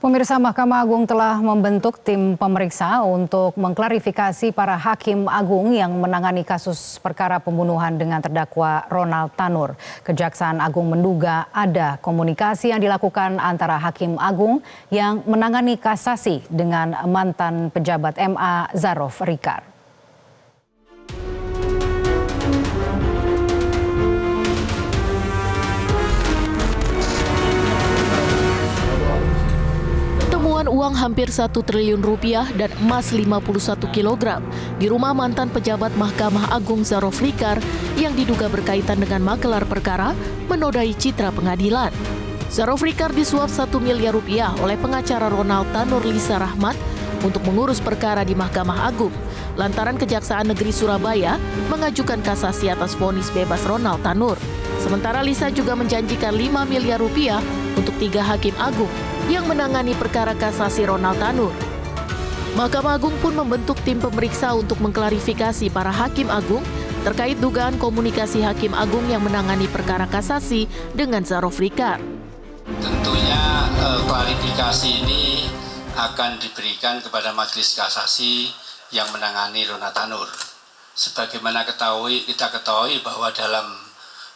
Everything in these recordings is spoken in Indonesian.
Pemirsa, Mahkamah Agung telah membentuk tim pemeriksa untuk mengklarifikasi para hakim agung yang menangani kasus perkara pembunuhan dengan terdakwa Ronald Tanur. Kejaksaan Agung menduga ada komunikasi yang dilakukan antara hakim agung yang menangani kasasi dengan mantan pejabat MA Zarof Rikar. Uang hampir 1 triliun rupiah dan emas 51 kg di rumah mantan pejabat Mahkamah Agung Zarof Rikar yang diduga berkaitan dengan magelar perkara menodai citra pengadilan. Zarof Rikar disuap 1 miliar rupiah oleh pengacara Ronald Tanur Lisa Rahmat untuk mengurus perkara di Mahkamah Agung lantaran Kejaksaan Negeri Surabaya mengajukan kasasi atas vonis bebas Ronald Tanur. Sementara Lisa juga menjanjikan 5 miliar rupiah untuk 3 hakim agung yang menangani perkara kasasi Ronald Tanur. Mahkamah Agung pun membentuk tim pemeriksa untuk mengklarifikasi para hakim agung terkait dugaan komunikasi hakim agung yang menangani perkara kasasi dengan Zarof Rikar. Tentunya klarifikasi ini akan diberikan kepada Majelis Kasasi yang menangani Ronald Tanur. Sebagaimana kita ketahui bahwa dalam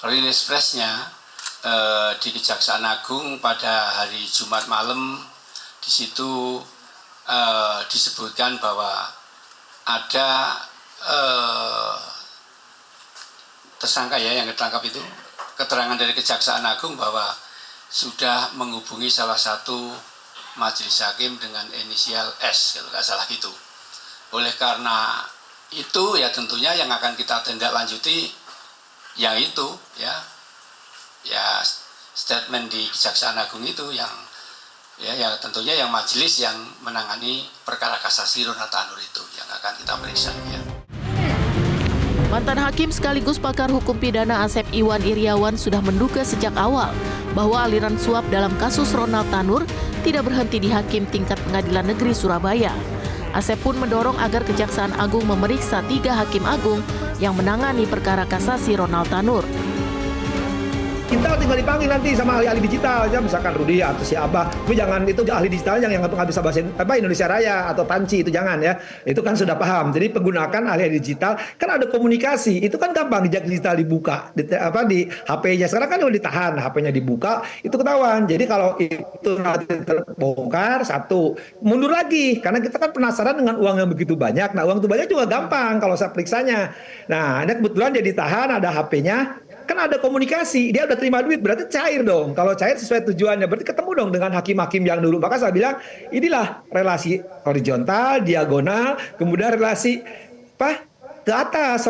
rilis pressnya di Kejaksaan Agung pada hari Jumat malam, di situ disebutkan bahwa ada tersangka yang ditangkap itu, keterangan dari Kejaksaan Agung bahwa sudah menghubungi salah satu majelis hakim dengan inisial S, kalau nggak salah gitu. Oleh karena itu ya tentunya yang akan kita tindak lanjuti yang itu ya statement di Kejaksaan Agung itu yang tentunya yang majelis yang menangani perkara kasasi Ronald Tanur itu yang akan kita periksa ya. Mantan hakim sekaligus pakar hukum pidana Asep Iwan Iriawan sudah menduga sejak awal bahwa aliran suap dalam kasus Ronald Tanur tidak berhenti di hakim tingkat Pengadilan Negeri Surabaya. Asep pun mendorong agar Kejaksaan Agung memeriksa 3 hakim agung yang menangani perkara kasasi Ronald Tanur. Kita tinggal dipanggil nanti sama ahli-ahli digital, ya misalkan Rudi atau siapa. Tapi jangan itu ahli digital yang nggak bisa bahasa Indonesia Raya atau Tanci itu jangan ya. Itu kan sudah paham. Jadi penggunakan ahli digital kan ada komunikasi. Itu kan gampang jejak digital dibuka di HP-nya. Sekarang kan udah ditahan, HP-nya dibuka, itu ketahuan. Jadi kalau itu nanti terbongkar satu, mundur lagi karena kita kan penasaran dengan uang yang begitu banyak. Nah, uang itu banyak juga gampang kalau saya periksanya. Nah, ini kebetulan dia ditahan, ada HP-nya. Kan ada komunikasi, dia udah terima duit, berarti cair dong. Kalau cair sesuai tujuannya, berarti ketemu dong dengan hakim-hakim yang dulu. Maka saya bilang, inilah relasi horizontal, diagonal, kemudian relasi ke atas,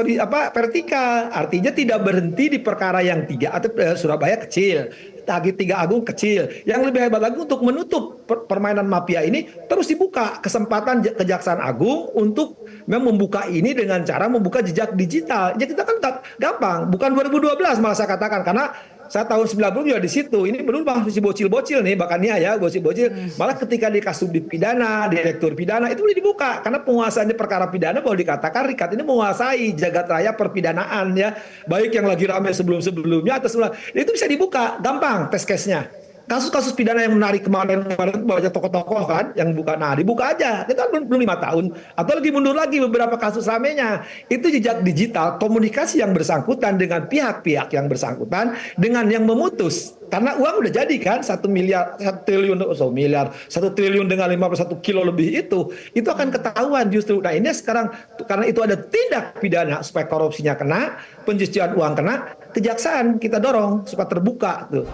vertikal. Artinya tidak berhenti di perkara yang 3, atau Surabaya kecil, Hakim 3 Agung kecil. Yang lebih hebat lagi untuk menutup permainan mafia ini, terus dibuka kesempatan Kejaksaan Agung untuk membuka ini dengan cara membuka jejak digital. Ya kita kan gampang, bukan 2012 malah saya katakan, karena saya tahun 90 juga di situ. Ini belum masih bocil-bocil nih, bahkan ya bocil-bocil. Malah ketika di Kasubdit Pidana, Direktur Pidana itu boleh dibuka karena penguasaannya perkara pidana boleh dikatakan Rikat ini menguasai jagat raya perpidanaan ya, baik yang lagi ramai sebelum-sebelumnya atau sebelum itu bisa dibuka, gampang test case-nya. Kasus-kasus pidana yang menarik kemarin banyak tokoh-tokoh kan yang buka, nah dibuka aja, kita belum 5 tahun atau lagi mundur lagi beberapa kasus ramenya. Itu jejak digital, komunikasi yang bersangkutan dengan pihak-pihak yang bersangkutan dengan yang memutus, karena uang udah jadi kan 1 triliun dengan 51 kilo lebih itu akan ketahuan justru. Nah ini sekarang karena itu ada tindak pidana supaya korupsinya kena, pencucian uang kena, kejaksaan kita dorong supaya terbuka tuh.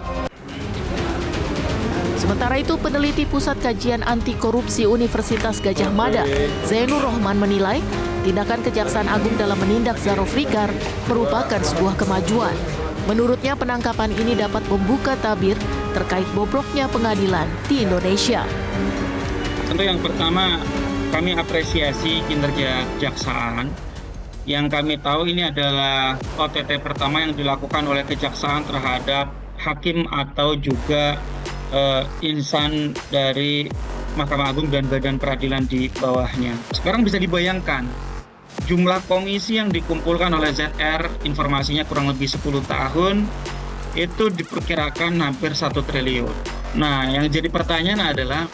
Sementara itu, peneliti Pusat Kajian Anti Korupsi Universitas Gadjah Mada, Zainur Rohman menilai tindakan Kejaksaan Agung dalam menindak Zarof Rikar merupakan sebuah kemajuan. Menurutnya, penangkapan ini dapat membuka tabir terkait bobroknya pengadilan di Indonesia. Tentu yang pertama, kami apresiasi kinerja Kejaksaan. Yang kami tahu ini adalah OTT pertama yang dilakukan oleh Kejaksaan terhadap hakim atau juga insan dari Mahkamah Agung dan badan peradilan di bawahnya. Sekarang bisa dibayangkan jumlah komisi yang dikumpulkan oleh ZR, informasinya kurang lebih 10 tahun, itu diperkirakan hampir 1 triliun. Nah, yang jadi pertanyaan adalah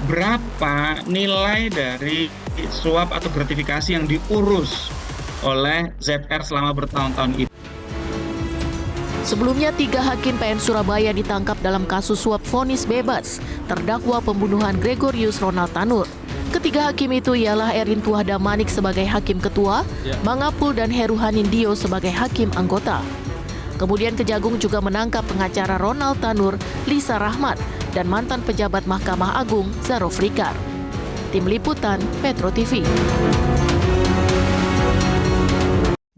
berapa nilai dari suap atau gratifikasi yang diurus oleh ZR selama bertahun-tahun itu. Sebelumnya 3 hakim PN Surabaya ditangkap dalam kasus suap vonis bebas terdakwa pembunuhan Gregorius Ronald Tanur. Ketiga hakim itu ialah Erin Tuahda Manik sebagai hakim ketua, Mangapul dan Heru Hanindio sebagai hakim anggota. Kemudian Kejagung juga menangkap pengacara Ronald Tanur, Lisa Rahmat, dan mantan pejabat Mahkamah Agung Zaro Frikar. Tim Liputan Metro TV.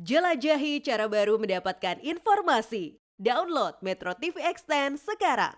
Jelajahi cara baru mendapatkan informasi. Download Metro TV Extend sekarang.